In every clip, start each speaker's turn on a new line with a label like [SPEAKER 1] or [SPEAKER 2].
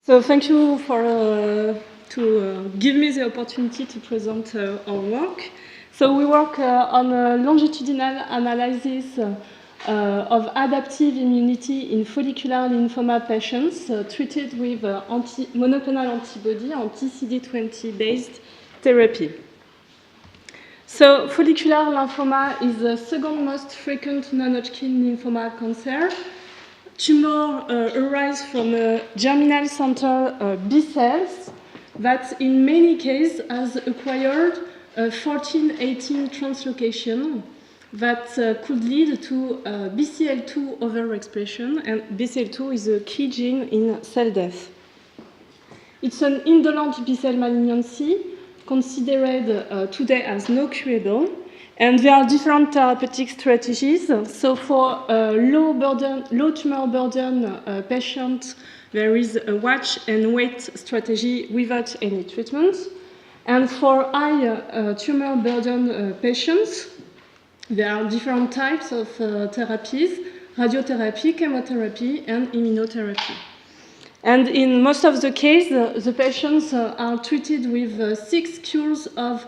[SPEAKER 1] So thank you for to give me the opportunity to present our work. So we work on a longitudinal analysis of adaptive immunity in follicular lymphoma patients treated with monoclonal antibody anti-CD20-based therapy. So follicular lymphoma is the second most frequent non-Hodgkin lymphoma cancer. Tumor arise from germinal center B cells that in many cases has acquired 14-18 translocation that could lead to BCL2 overexpression, and BCL2 is a key gene in cell death. It's an indolent B-cell malignancy considered today as no curable. And there are different therapeutic strategies. So for low tumor burden patients, there is a watch and wait strategy without any treatment. And for high tumor burden patients, there are different types of therapies: radiotherapy, chemotherapy, and immunotherapy. And in most of the cases, the patients are treated with 6 cures of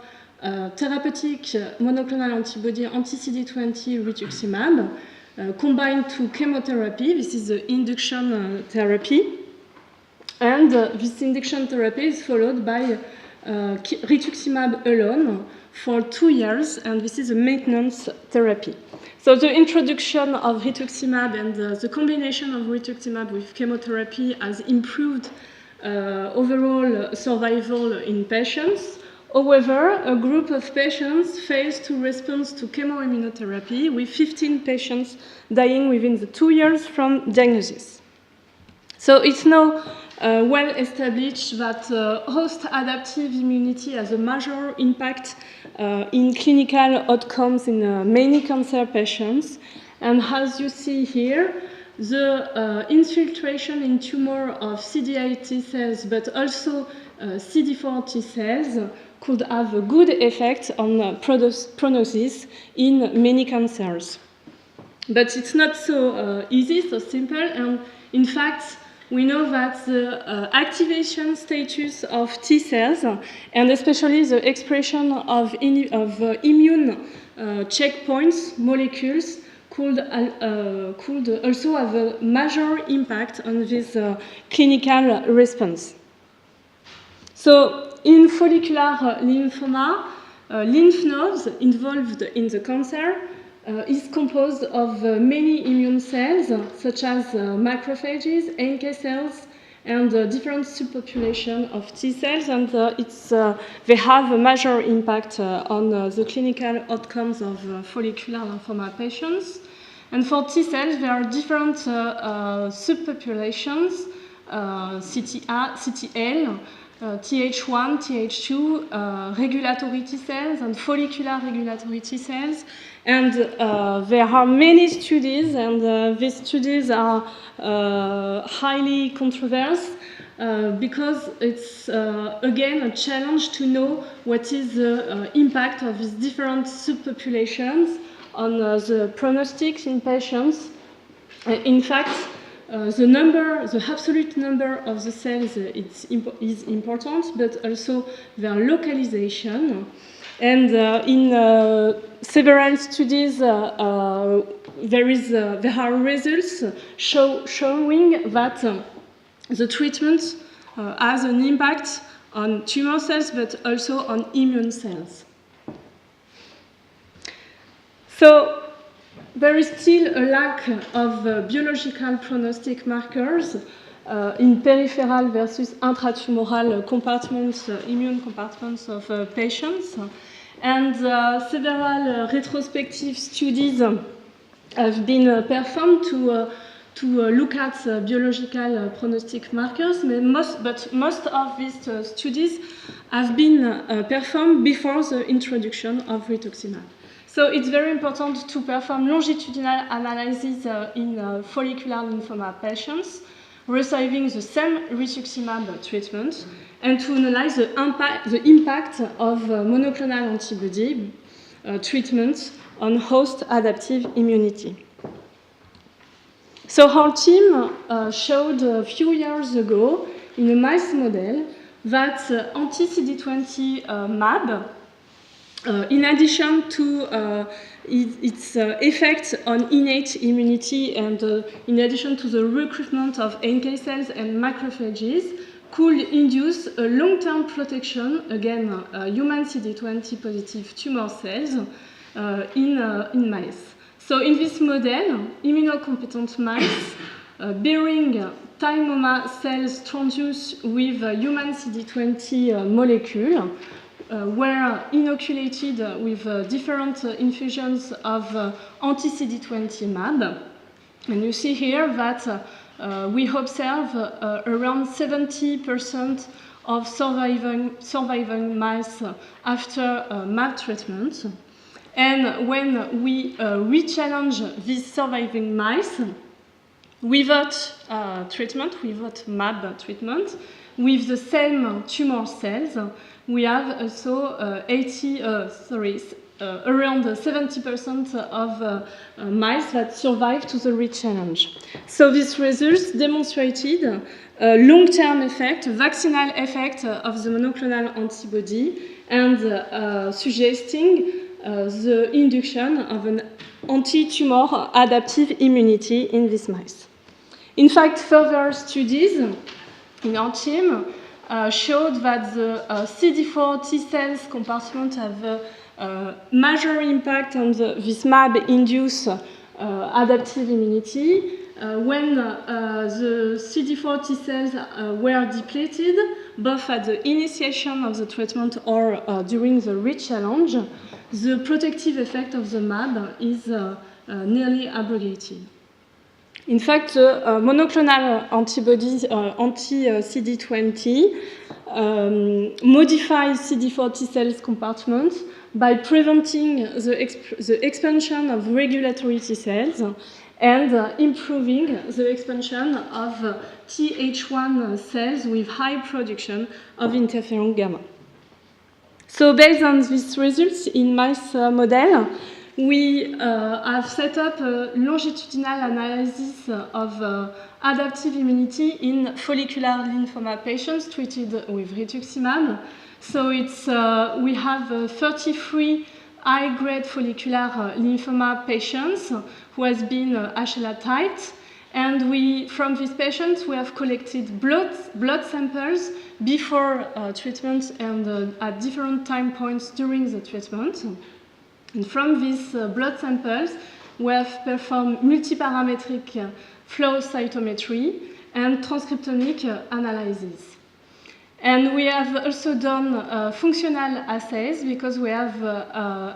[SPEAKER 1] therapeutic monoclonal antibody anti-CD20 rituximab combined to chemotherapy. This is the induction therapy. And this induction therapy is followed by rituximab alone for 2 years, and this is a maintenance therapy. So the introduction of rituximab and the combination of rituximab with chemotherapy has improved overall survival in patients. However, a group of patients fails to respond to chemoimmunotherapy, with 15 patients dying within the 2 years from diagnosis. So it's now well established that host adaptive immunity has a major impact in clinical outcomes in many cancer patients. And as you see here, the infiltration in tumor of CD8 T cells, but also CD4 T cells, could have a good effect on prognosis in many cancers. But it's not so easy, so simple, and in fact, we know that the activation status of T cells, and especially the expression of immune checkpoints, molecules, could also have a major impact on this clinical response. So, in follicular lymphoma, lymph nodes involved in the cancer is composed of many immune cells, such as macrophages, NK cells, and different subpopulation of T cells, and they have a major impact on the clinical outcomes of follicular lymphoma patients. And for T cells, there are different subpopulations, CTL, Th1, Th2, regulatory T cells, and follicular regulatory T cells. And there are many studies, and these studies are highly controversial because it's, again, a challenge to know what is the impact of these different subpopulations on the prognostics in patients. In fact, the absolute number of the cells is important, but also their localization. And in several studies, there are results showing that the treatment has an impact on tumor cells, but also on immune cells. So there is still a lack of biological prognostic markers in peripheral versus intratumoral compartments, immune compartments of patients. And several retrospective studies have been performed to look at biological prognostic markers, but most of these studies have been performed before the introduction of rituximab. So it's very important to perform longitudinal analysis in follicular lymphoma patients receiving the same rituximab treatment, and to analyze the impact of monoclonal antibody treatment on host adaptive immunity. So our team showed a few years ago in a mouse model that anti-CD20 mAb, in addition to its effect on innate immunity and in addition to the recruitment of NK cells and macrophages, could induce a long-term protection against human CD20 positive tumor cells in mice. So in this model, immunocompetent mice bearing thymoma cells transduced with human CD20 molecule were inoculated with different infusions of anti-CD20 mAb. And you see here that we observe around 70% of surviving mice after mAb treatment. And when we re-challenge these surviving mice without treatment, without mAb treatment, with the same tumor cells, we have also around 70% of mice that survive to the re-challenge. So these results demonstrated a long-term effect, a vaccinal effect of the monoclonal antibody, and suggesting the induction of an anti-tumor adaptive immunity in these mice. In fact, further studies in our team showed that the CD4 T cells compartment have a major impact on this mAb-induced adaptive immunity. When the CD4 T cells were depleted, both at the initiation of the treatment or during the re-challenge, the protective effect of the mAb is nearly abrogated. In fact, the monoclonal antibodies, anti-CD20, modify CD4 T cells compartment by preventing the expansion of regulatory T cells and improving the expansion of Th1 cells with high production of interferon gamma. So based on these results in mice model, we have set up a longitudinal analysis of adaptive immunity in follicular lymphoma patients treated with rituximab. So we have 33 high-grade follicular lymphoma patients who has been HLA typed. And from these patients, we have collected blood samples before treatment and at different time points during the treatment. And from these blood samples, we have performed multi-parametric flow cytometry and transcriptomic analyses. And we have also done functional assays because we have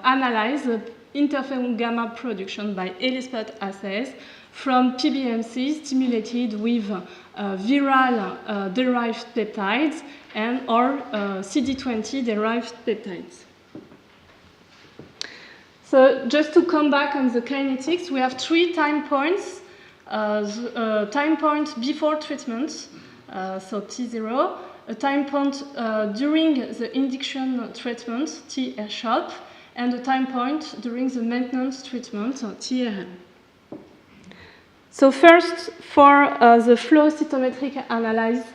[SPEAKER 1] analyzed interferon gamma production by ELISpot assays from PBMC stimulated with viral derived peptides and or CD20 derived peptides. So just to come back on the kinetics, we have 3 time points. Time point before treatment, so T0, a time point during the induction treatment, T-RCHOP, and a time point during the maintenance treatment, T-RM. So first, for the flow cytometric analysis,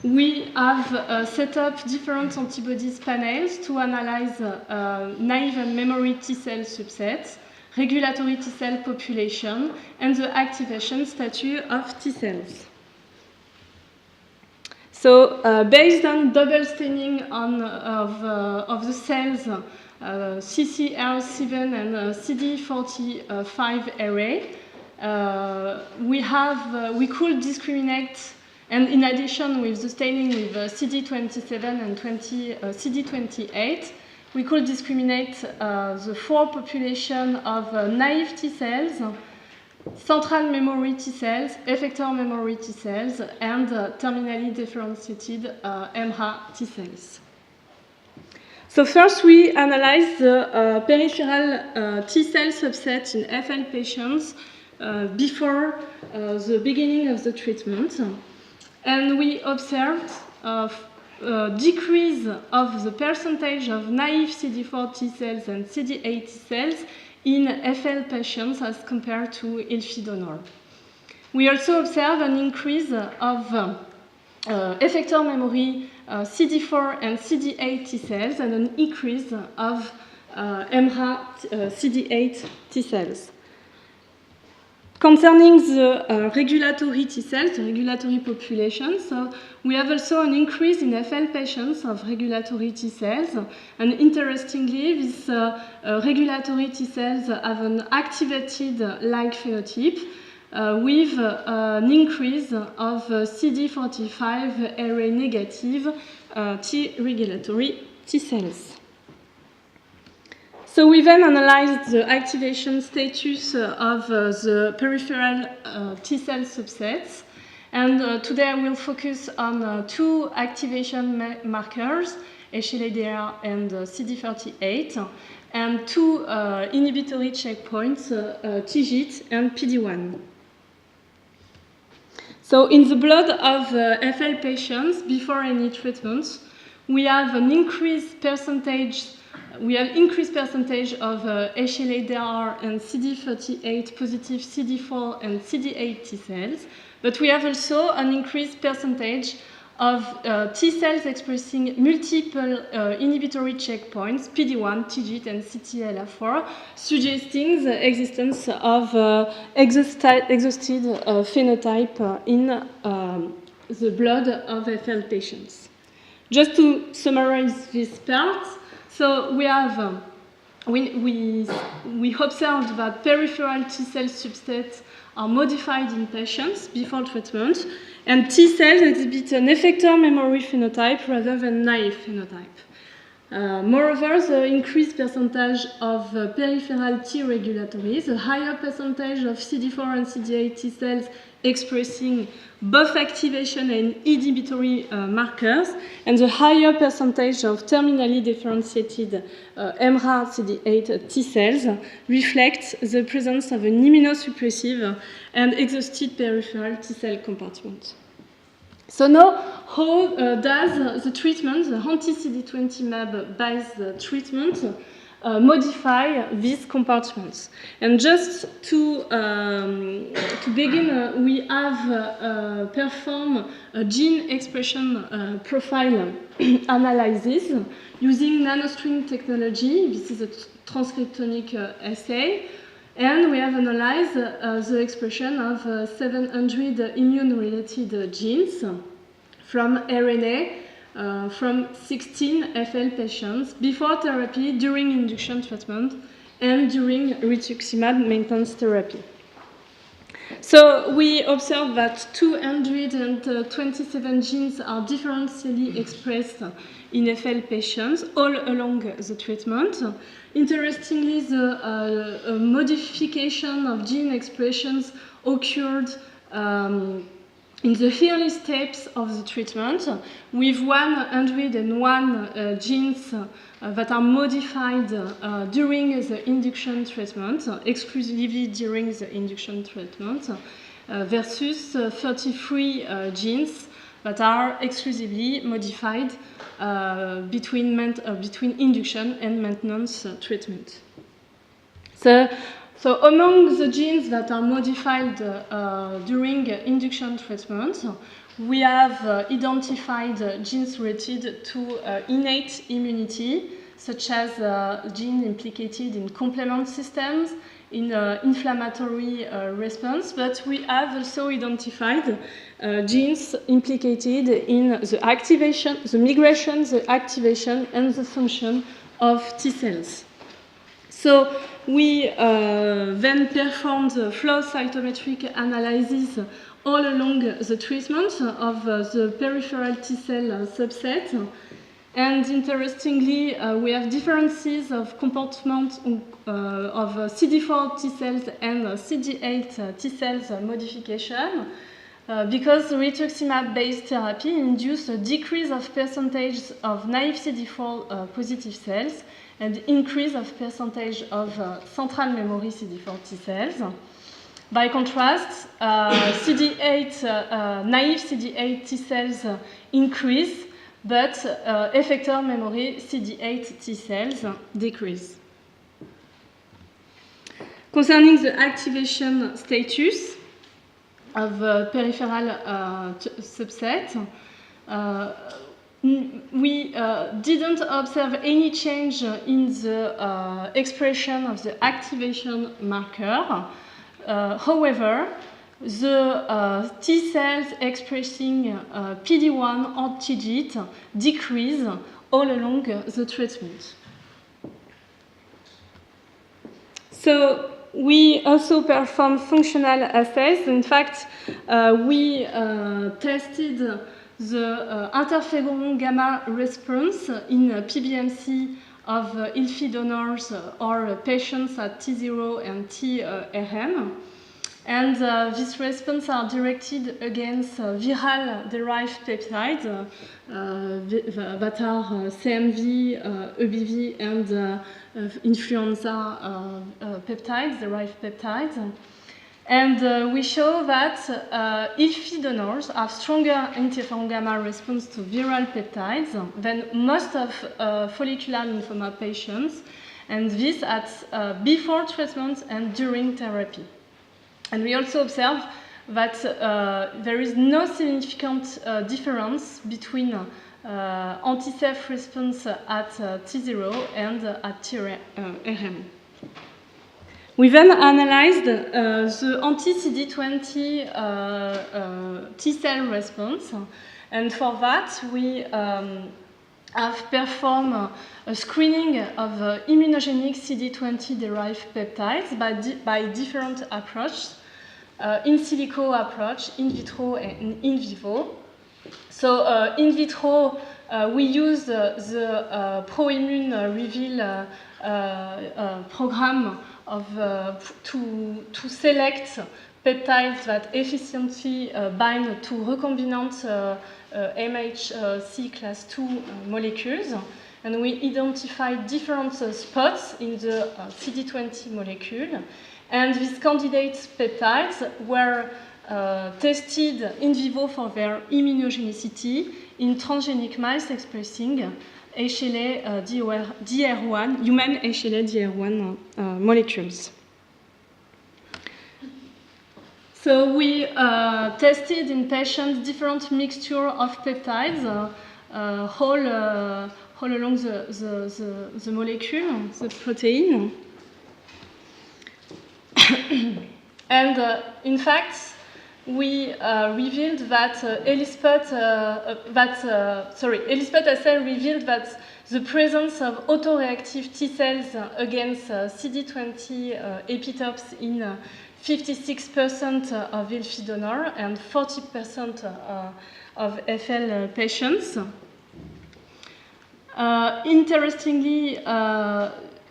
[SPEAKER 1] we have set up different antibodies panels to analyze naive and memory T cell subsets, regulatory T cell population, and the activation status of T cells. So based on double staining of the cells, CCR7 and CD45 array, we could discriminate. And in addition, with the staining with CD27 and CD28, we could discriminate the 4 population of naive T cells, central memory T cells, effector memory T cells, and terminally differentiated MHA T cells. So first, we analyzed the peripheral T cell subset in FL patients before the beginning of the treatment. And we observed a decrease of the percentage of naive CD4 T cells and CD8 T cells in FL patients as compared to healthy donor. We also observed an increase of effector memory CD4 and CD8 T cells, and an increase of EMRA CD8 T cells. Concerning the regulatory T cells, the regulatory population, so we have also an increase in FL patients of regulatory T cells, and interestingly, these regulatory T cells have an activated-like phenotype with an increase of CD45 array negative T regulatory T cells. So we then analyzed the activation status of the peripheral T cell subsets, and today I will focus on two activation markers, HLA-DR and CD38, and two inhibitory checkpoints, TIGIT and PD-1. So in the blood of FL patients before any treatment, we have an increased percentage of HLA-DR and CD38 positive CD4 and CD8 T cells, but we have also an increased percentage of T cells expressing multiple inhibitory checkpoints, PD-1, TIGIT, and CTLA4, suggesting the existence of exhausted phenotype in the blood of FL patients. Just to summarize this part, so we have we observed that peripheral T cell subsets are modified in patients before treatment, and T cells exhibit an effector memory phenotype rather than naive phenotype. Moreover, the increased percentage of peripheral T regulatory, the higher percentage of CD4 and CD8 T cells expressing both activation and inhibitory markers, and the higher percentage of terminally differentiated EMRA CD8 T cells reflect the presence of an immunosuppressive and exhausted peripheral T cell compartment. So now, how does the treatment, the anti-CD20-based treatment, modify these compartments? And just to begin, we have performed a gene expression profile analysis using nanostring technology. This is a transcriptomic assay. And we have analyzed the expression of 700 immune-related genes from RNA from 16 FL patients before therapy, during induction treatment, and during rituximab maintenance therapy. So we observed that 227 genes are differentially expressed in FL patients all along the treatment. Interestingly, the modification of gene expressions occurred in the early steps of the treatment, with 101 genes that are modified during the induction treatment, exclusively during the induction treatment, versus 33 genes that are exclusively modified between induction and maintenance treatment. So among the genes that are modified during induction treatment, we have identified genes related to innate immunity, such as genes implicated in complement systems, in inflammatory response, but we have also identified genes implicated in the activation, the migration, the activation, and the function of T cells. So we then performed the flow cytometric analysis all along the treatment of the peripheral T cell subset. And interestingly, we have differences of compartment of CD4 T cells and CD8 T cells modification, because rituximab-based therapy induced a decrease of percentage of naive CD4 positive cells and increase of percentage of central memory CD4 T cells. By contrast, naive CD8 T cells increase, but effector memory CD8 T cells decrease. Concerning the activation status of peripheral subset, we didn't observe any change in the expression of the activation marker. However, the T cells expressing PD-1 or TIGIT decrease all along the treatment. So we also perform functional assays. In fact, we tested the interferon gamma response in PBMC of ILFI donors or patients at T0 and T-RCHOP. And these responses are directed against viral-derived peptides that are CMV, EBV, and influenza peptides, derived peptides. And we show that ILFI donors have stronger interferon gamma response to viral peptides than most of follicular lymphoma patients, and this at before treatment and during therapy. And we also observe that there is no significant difference between anti-self response at T0 and at T-RCHOP. We then analyzed the anti-CD20 T-cell response, and for that we have performed a screening of immunogenic CD20-derived peptides by different approaches, in silico approach, in vitro, and in vivo. So in vitro, we use the ProImmune Reveal program to select peptides that efficiently bind to recombinant MHC class II molecules. And we identified different spots in the CD20 molecule. And these candidate peptides were tested in vivo for their immunogenicity in transgenic mice expressing HLA DR1, human HLA DR1 molecules. So we tested in patients different mixture of peptides all along the molecule, the protein. And in fact, we revealed that ELISpot assay revealed that the presence of autoreactive T cells against CD20 epitopes in 56% of ILFI donor and 40% of FL patients. Interestingly,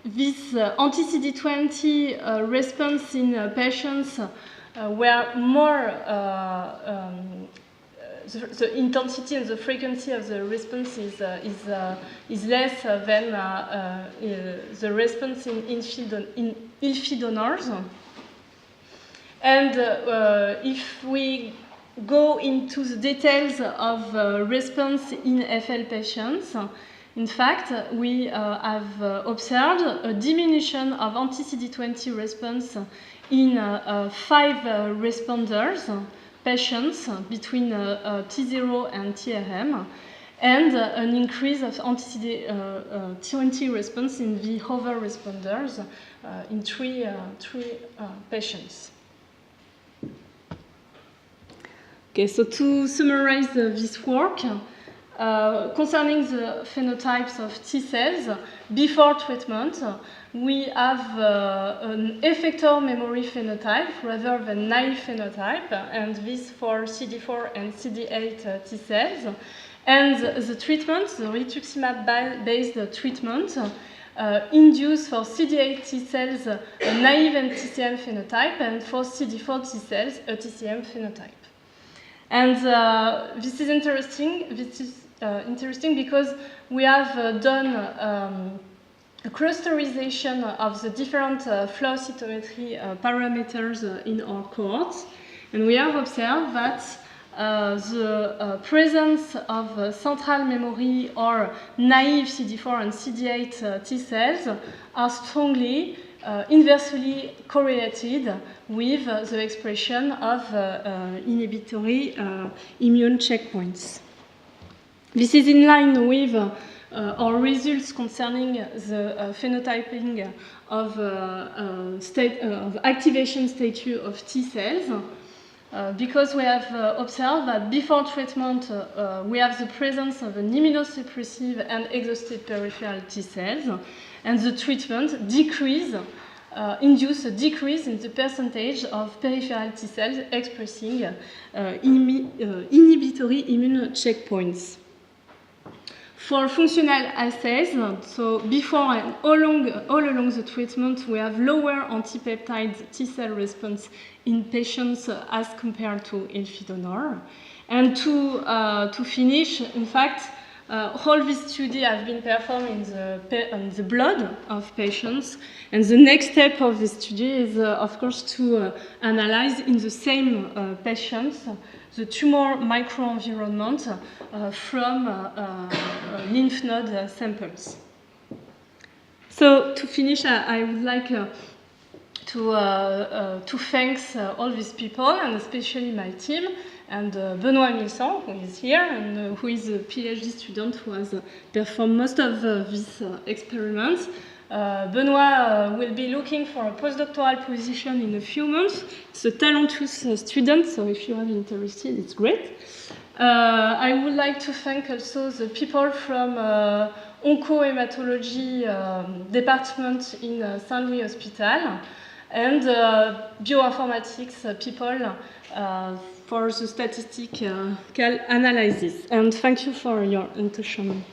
[SPEAKER 1] this anti-CD20 response in patients were more, the intensity and the frequency of the response is less than the response in ILFI donors. And if we go into the details of response in FL patients, in fact, we have observed a diminution of anti-CD20 response in 5 responders, patients between T0 and T-RCHOP, and an increase of anti-CD20 response in the other responders in three patients. Okay, so to summarize this work, concerning the phenotypes of T cells before treatment, we have an effector memory phenotype rather than naive phenotype, and this for CD4 and CD8 T cells. And the treatment, the rituximab-based treatment, induce for CD8 T cells a naive NTCM phenotype, and for CD4 T cells a TCM phenotype. And this is interesting. This is interesting because we have done a clusterization of the different flow cytometry parameters in our cohorts, and we have observed that the presence of central memory or naive CD4 and CD8 T cells are strongly inversely correlated with the expression of inhibitory immune checkpoints. This is in line with our results concerning the phenotyping of activation status of T cells, because we have observed that before treatment we have the presence of an immunosuppressive and exhausted peripheral T cells, and the treatment induce a decrease in the percentage of peripheral T cells expressing inhibitory immune checkpoints. For functional assays, so before and all along the treatment, we have lower antipeptide T cell response in patients as compared to healthy donor. And to finish, in fact, all these studies have been performed in the blood of patients, and the next step of this study is, of course, to analyze in the same patients the tumor microenvironment from lymph node samples. So to finish, I would like to thank all these people, and especially my team, and Benoît Milsan, who is here, and who is a PhD student who has performed most of these experiments. Benoît will be looking for a postdoctoral position in a few months. He's a talented student, so if you are interested, it's great. I would like to thank also the people from oncohematology department in Saint Louis Hospital, and bioinformatics people for the statistical analysis. And thank you for your attention.